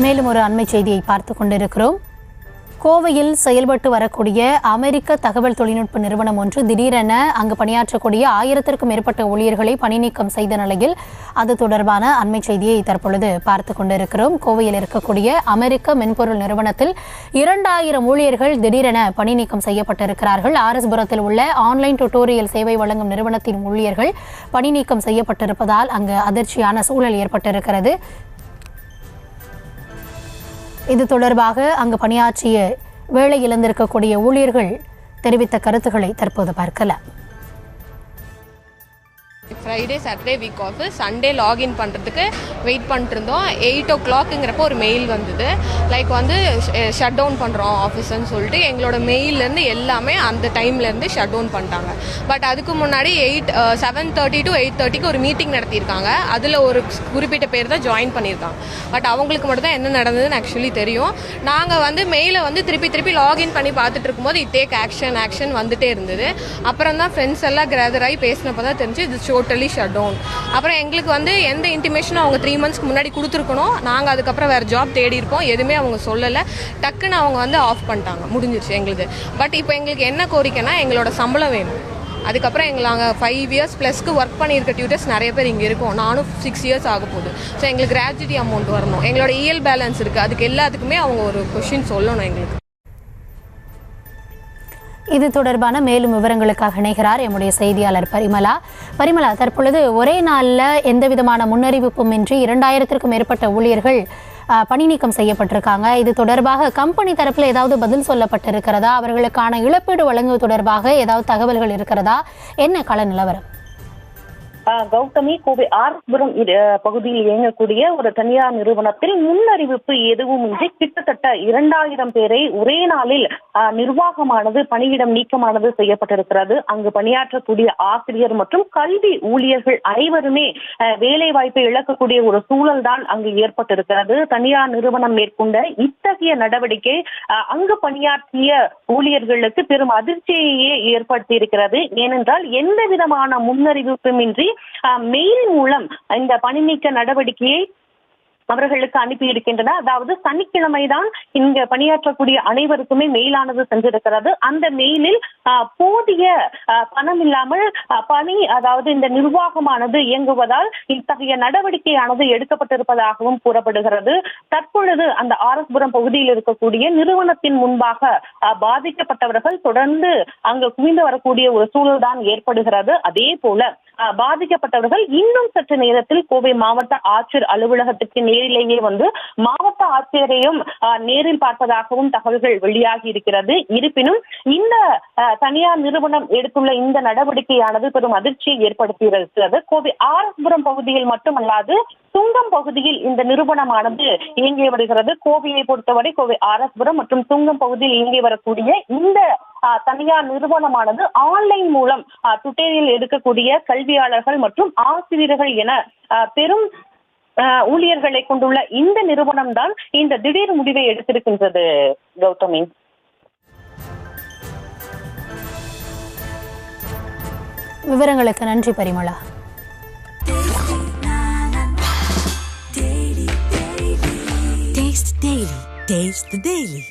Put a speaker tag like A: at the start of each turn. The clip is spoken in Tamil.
A: மேலும் ஒரு அண்மை செய்தியை பார்த்து கொண்டிருக்கிறோம். கோவையில் செயல்பட்டு வரக்கூடிய அமெரிக்க தகவல் தொழில்நுட்ப நிறுவனம் ஒன்று திடீரென அங்கு பணியாற்றக்கூடிய 1000க்கும் மேற்பட்ட ஊழியர்களை பணி நீக்கம் செய்த நிலையில் அது தொடர்பான அண்மை செய்தியை தற்பொழுது பார்த்து கொண்டிருக்கிறோம். கோவையில் இருக்கக்கூடிய அமெரிக்க மென்பொருள் நிறுவனத்தில் 2000 ஊழியர்கள் திடீரென பணி நீக்கம் செய்யப்பட்டிருக்கிறார்கள். ஆர்எஸ்புரத்தில் உள்ள ஆன்லைன் டுட்டோரியல் சேவை வழங்கும் நிறுவனத்தின் ஊழியர்கள் பணி நீக்கம் செய்யப்பட்டிருப்பதால் அங்கு அதிர்ச்சியான சூழல் ஏற்பட்டிருக்கிறது. இது தொடர்பாக அங்கு பணியாற்றிய வேலை இழந்திருக்கக்கூடிய ஊழியர்கள் தெரிவித்த கருத்துக்களை தற்போது பார்க்கலாம்.
B: Friday Saturday week off, Sunday login பண்ணுறதுக்கு வெயிட் பண்ணிட்டுருந்தோம். 8 o'clockங்கிறப்போ ஒரு மெயில் வந்தது. லைக் ஷட் டவுன் பண்ணுறோம் ஆஃபீஸ்ன்னு சொல்லிட்டு எங்களோட மெயிலேருந்து எல்லாமே அந்த டைம்லேருந்து ஷட் டவுன் பண்ணிட்டாங்க. பட் அதுக்கு முன்னாடி 7:30 to 8:30க்கு ஒரு மீட்டிங் நடத்தியிருக்காங்க. அதில் ஒரு குறிப்பிட்ட பேர் தான் ஜாயின் பண்ணியிருக்காங்க. பட் அவங்களுக்கு மட்டும் தான் என்ன நடந்ததுன்னு ஆக்சுவலி தெரியும். நாங்கள் மெயிலை திருப்பி லாகின் பண்ணி பார்த்துட்டு இருக்கும்போது டேக் ஆக்ஷன் வந்துட்டே இருந்தது. அப்புறம் தான் ஃப்ரெண்ட்ஸ் எல்லாம் கேதர் ஆகி பேசினப்போ தான் தெரிஞ்சு இது டோட்டலி ஷட் டவுன். அப்புறம் எங்களுக்கு எந்த இன்டிமேஷனும் அவங்க 3 monthsக்கு முன்னாடி கொடுத்துருக்கணும். நாங்கள் அதுக்கப்புறம் வேறு ஜாப் தேடி இருப்போம். எதுவுமே அவங்க சொல்லலை. டக்குன்னு அவங்க ஆஃப் பண்ணிட்டாங்க. முடிஞ்சிருச்சு எங்களுக்கு. பட் இப்போ எங்களுக்கு என்ன கோரிக்கைன்னா எங்களோட சம்பளம் வேணும். அதுக்கப்புறம் நாங்கள் 5 years +க்கு ஒர்க் பண்ணியிருக்க டியூட்டர்ஸ் நிறைய பேர் இங்கே இருக்கோம். நானும் 6 years ஆக போகுது. ஸோ எங்களுக்கு கிராஜுவிட்டி அமௌண்ட் வரணும். எங்களோட இஎல் பேலன்ஸ் இருக்குது. அதுக்கு எல்லாத்துக்குமே அவங்க ஒரு கொஷின் சொல்லணும் எங்களுக்கு.
A: இது தொடர்பான மேலும் விவரங்களுக்காக இணைகிறார் எம்முடைய செய்தியாளர் பரிமளா. தற்பொழுது ஒரே நாளில் எந்தவிதமான முன்னறிவிப்புமின்றி 2000க்கும் மேற்பட்ட ஊழியர்கள் பணி நீக்கம் செய்யப்பட்டிருக்காங்க. இது தொடர்பாக கம்பெனி தரப்பில் ஏதாவது பதில் சொல்லப்பட்டிருக்கிறதா? அவர்களுக்கான இழப்பீடு வழங்குவது தொடர்பாக ஏதாவது தகவல்கள் இருக்கிறதா? என்ன கள நிலவரம்?
C: கௌதமி, கோவை ஆர்எஸ்புரம் பகுதியில் இயங்கக்கூடிய ஒரு தனியார் நிறுவனத்தில் முன்னறிவிப்பு எதுவுமின்றி கிட்டத்தட்ட 2000 பேரை ஒரே நாளில் நிர்வாகமானது பணியிடம் நீக்கமானது செய்யப்பட்டிருக்கிறது. அங்கு பணியாற்றக்கூடிய ஆசிரியர் மற்றும் கல்வி ஊழியர்கள் அனைவருமே வேலை வாய்ப்பை இழக்கக்கூடிய ஒரு சூழல் தான் அங்கு ஏற்பட்டிருக்கிறது. தனியார் நிறுவனம் மேற்கொண்ட இத்தகைய நடவடிக்கை அங்கு பணியாற்றிய ஊழியர்களுக்கு பெரும் அதிர்ச்சியையே ஏற்படுத்தியிருக்கிறது. ஏனென்றால் எந்த விதமான முன்னறிவிப்புமின்றி மெயில் மூலம் இந்த பணி நீக்க நடவடிக்கையை அவர்களுக்கு அனுப்பி இருக்கின்றன. அதாவது சனிக்கிழமைதான் இங்க பணியாற்றக்கூடிய அனைவருக்குமே மெயிலானது சென்றிருக்கிறது. அந்த மெயிலில் போதிய பணம் இல்லாமல் அதாவது இந்த நிர்வாகமானது இயங்குவதால் இத்தகைய நடவடிக்கையானது எடுக்கப்பட்டிருப்பதாகவும் கூறப்படுகிறது. தற்பொழுது அந்த ஆர்எஸ்புரம் பகுதியில் இருக்கக்கூடிய நிறுவனத்தின் முன்பாக பாதிக்கப்பட்டவர்கள் தொடர்ந்து அங்கு குவிந்து வரக்கூடிய ஒரு சூழல் தான் ஏற்படுகிறது. அதே போல பாதிக்கப்பட்டவர்கள் இன்னும் சற்று நேரத்தில் கோவை மாவட்ட ஆட்சியர் அலுவலகத்துக்கு நேரிலேயே மாவட்ட ஆட்சியரையும் நேரில் பார்ப்பதாகவும் தகவல்கள் வெளியாகி இருக்கிறது. இருப்பினும் இந்த தனியார் நிறுவனம் எடுத்துள்ள இந்த நடவடிக்கையானது பெரும் அதிர்ச்சியை ஏற்படுத்தி இருக்கிறது. கோவை ஆர்எஸ்புரம் பகுதியில் மட்டுமல்லாது துங்கம் பகுதியில் இந்த நிறுவனமானது இயங்கி வருகிறது. கோவையை பொறுத்தவரை கோவை ஆர்எஸ்புரம் மற்றும் துங்கம் பகுதியில் இயங்கி வரக்கூடிய இந்த தனியார் நிறுவனமானது ஆன்லைன் மூலம் டுட்டோரியல் எடுக்கக்கூடிய கல்வியாளர்கள் மற்றும் ஆசிரியர்கள் என பெரும் ஊழியர்களை கொண்டுள்ள இந்த நிறுவனம் தான் இந்த திடீர் முடிவை எடுத்திருக்கின்றது. கௌதமி,
A: விவரங்களுக்கு நன்றி பரிமளா.
D: Taste the Daily.